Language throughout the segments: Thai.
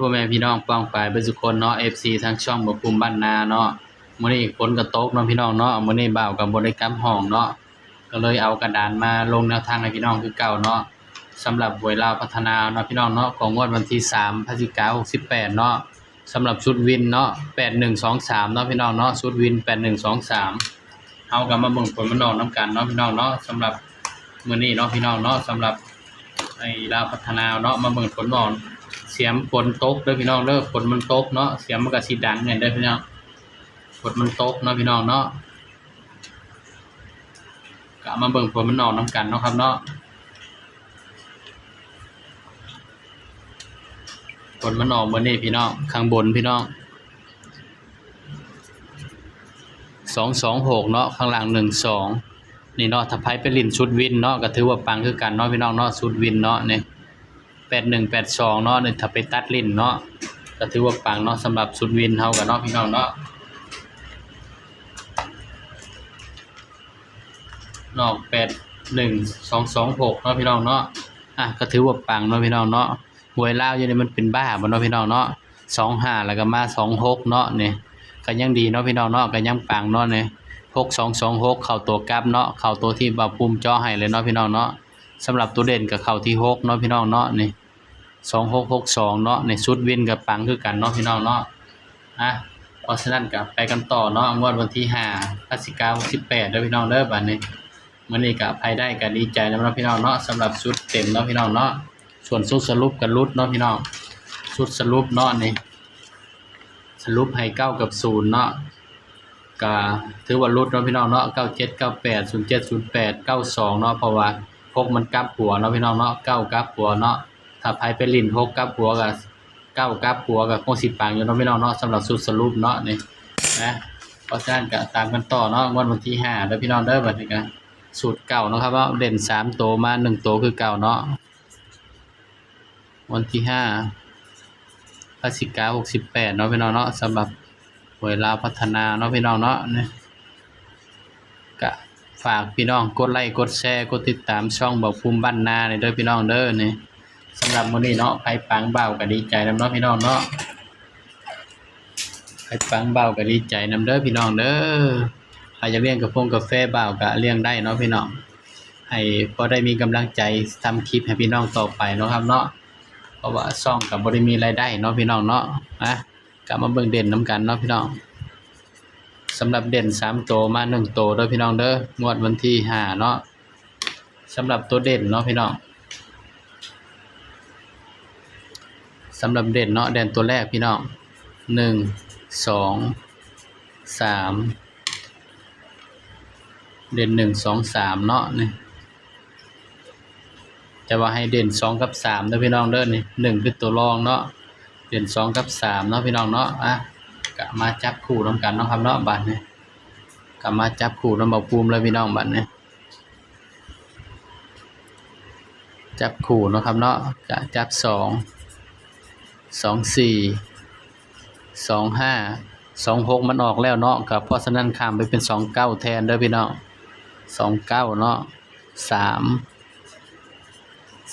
พ่อแม่พี่น้องป้องปายเบิดทุกคนเนาะ FC ทางช่องบ่ภูมิบ้านนาเนาะมื้อนี้ฝนก็ตกเนาะพี่น้องเนาะมื้อนี้บ่าวก็บ่ได้กลับห้องเนาะก็เลยเอากระดานมาลงแนวทางให้พี่น้องคือเก่าเนาะสำหรับหวยลาวพัฒนาเนาะพี่น้องเนาะของงวดวันที่3พฤศจิกายน68เนาะสำหรับชุดวินเนาะ8123เนาะพี่น้องเนาะชุดวิน8123เฮาก็มาเบิ่งผลมันออกนํกันเนาะพี่น้องเนาะสำหรับมื้อนี้เนาะพี่น้องเนาะสำหรับไอ้ลาวพัฒนาเนาะมาเบิ่งผลออกเสียงฝนตกเด้อพี่น้องเด้อฝนมันตกเนาะเสียงมันก็สิดังเนี่ยเด้อพี่น้องฝนมันตกเนาะพี่น้องเนาะก็มาเบิ่งผลมันออกนํกันเนาะครับเนาะผลมันออกมื้อนี้พี่น้องข้างบนพี่น้อง226เนาะข้างล่าง12นี่เนาะถ้าไผไปลิ้นชุดวินเนาะก็ถือว่าปังคือกันเนาะพี่น้องเนาะชุดวินเนาะนี่8182เนาะนี่ถ้าไปตัดลิ้นเนาะก็ถือว่าปังเนาะสำหรับชุดวินเฮาก็เนาะพี่น้องเนาะนอก81226เนาะพี่น้องเนาะก็ถือว่าปังเนาะพี่น้องเนาะหวยลาวอยู่นี่มันเป็นบ้าบ่เนาะพี่น้องเนาะ25แล้วก็มา26เนาะนี่ก็ยังดีเนาะพี่น้องเนาะก็ยังปังเนาะนี่6226เข้าตัวกลับเนาะเข้าตัวที่บ่าวปุ่มจ่อให้เลยเนาะพี่น้องเนาะสำหรับตัวเด่นก็เข้าที่6เนาะพี่น้องเนาะนี่2662เนาะในชุดวินก็ปังคือกันเนาะพี่น้องเนาะเพราะฉะนั้นก็ไปกันต่อเนาะงวดวันที่5พฤศจิกายน68เด้อพี่น้องเด้อบัดนี้มื้อนี้ก็ไผได้ก็ดีใจนำเนาะพี่น้องเนาะสำหรับชุดเต็มเนาะพี่น้องเนาะส่วนชุดสรุปก็หลุดเนาะพี่น้องชุดสรุปเนาะนี่สรุปให้9กับ0เนาะก็ถือว่าหลุดเนาะพี่น้องเนาะ97 98 07 08 92เนาะเพราะว่า6มันกลับหัวเนาะพี่น้องเนาะ9กลับหัวเนาะถ้าไผไปลิ้น6กลับหัวก็9กลับหัวก็คงสิปังอยู่เนาะพี่น้องเนาะสำหรับชุดสรุปเนาะนี่นะเพราะฉะนั้นก็ตามกันต่อเนาะงวดวันที่5เด้อพี่น้องเด้อบัดนี้ก็สูตรเก่าเนาะครับว่าเด่น3ตัวมา1ตัวคือเก่าเนาะวันที่5พฤศจิกายน68เนาะพี่น้องเนาะสำหรับหวยลาวพัฒนาเนาะพี่น้องเนาะนี่ก็ฝากพี่น้องกดไลค์กดแชร์กดติดตามช่องบ่าวภูมิบ้านนานี่เด้อพี่น้องเด้อนี่สำหรับมื้อนี้เนาะไผปังเบาก็ดีใจนำเนาะพี่น้องเนาะไผปังเบาก็ดีใจนำเด้อพี่น้องเด้อใครจะเลี้ยงกาแฟเบาก็เลี้ยงได้เนาะพี่น้องให้พอได้มีกำลังใจทำคลิปให้พี่น้องต่อไปเนาะครับเนาะเพราะว่าช่องก็บ่ได้มีรายได้เนาะพี่น้องเนาะก็มาเบิ่งเด่นนํกันเนาะพี่น้องสำหรับเด่น3ตัวมา1ตัวเด้อพี่น้องเด้องวดวันที่5เนาะสำหรับตัวเด่นเนาะพี่น้องสำหรับเด่นเนาะเด่นตัวแรกพี่น้อง1 2 3เด่น1 2 3เนาะนี่จะว่าให้เด่น2กับ3เด้อพี่น้องเด้อนี่1คือตัวรองเนาะเด่น2กับ3เนาะพี่น้องเนาะก็มาจับคู่นำกันเนาะครับเนาะบัดนี้ก็มาจับคู่นำบ่าวภูมิเลยพี่น้องบัดนี้จับคู่เนาะครับเนาะก็จับ2 4 25 26มันออกแล้วเนาะก็เพราะฉะนั้นข้ามไปเป็น29แทนเด้อพี่น้อง29เนาะ3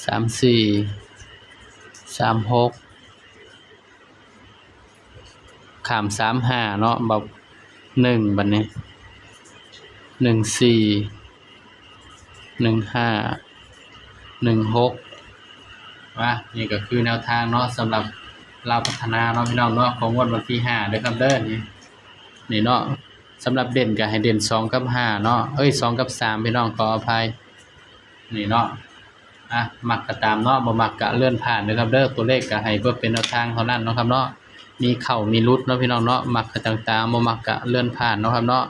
34 36ข้าม35เนาะแบบ1บัดนี้14 15 16นี่ก็คือแนวทางเนาะสำหรับลาวพัฒนาเนาะพี่น้องเนาะของงวดวันที่5เด้อครับเด้อนี่เนาะสำหรับเด่นก็ให้เด่น2กับ5เนาะ2กับ3พี่น้องขออภัยนี่เนาะมักก็ตามเนาะบ่มักก็เลื่อนผ่านเด้อครับเด้อตัวเลขก็ให้เพื่อเป็นแนวทางเท่านั้นเนาะครับเนาะมีเข้ามีหลุดเนาะพี่น้องเนาะมักก็ต่างๆบ่มักก็เลื่อนผ่านเนาะครับเนาะ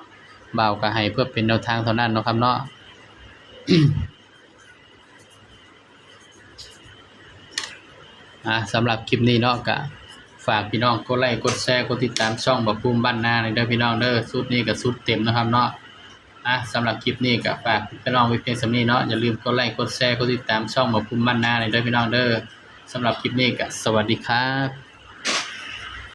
บ่าวก็ให้เพื่อเป็นแนวทางเท่านั้นเนาะครับเนาะ สำหรับคลิปนี้เนาะก็ฝากพี่น้องกดไลค์กดแชร์กดติดตามช่องบ่าวภูมิบ้านนาเด้อพี่น้องเด้อชุดนี้ก็ชุดเต็มนะครับเนาะสำหรับคลิปนี้ก็ฝากพี่น้องไว้เพียงส่ำนี้เนาะอย่าลืมกดไลค์กดแชร์กดติดตามช่องบ่าวภูมิบ้านนาเด้อพี่น้องเด้อสำหรับคลิปนี้ก็สวัสดีครับ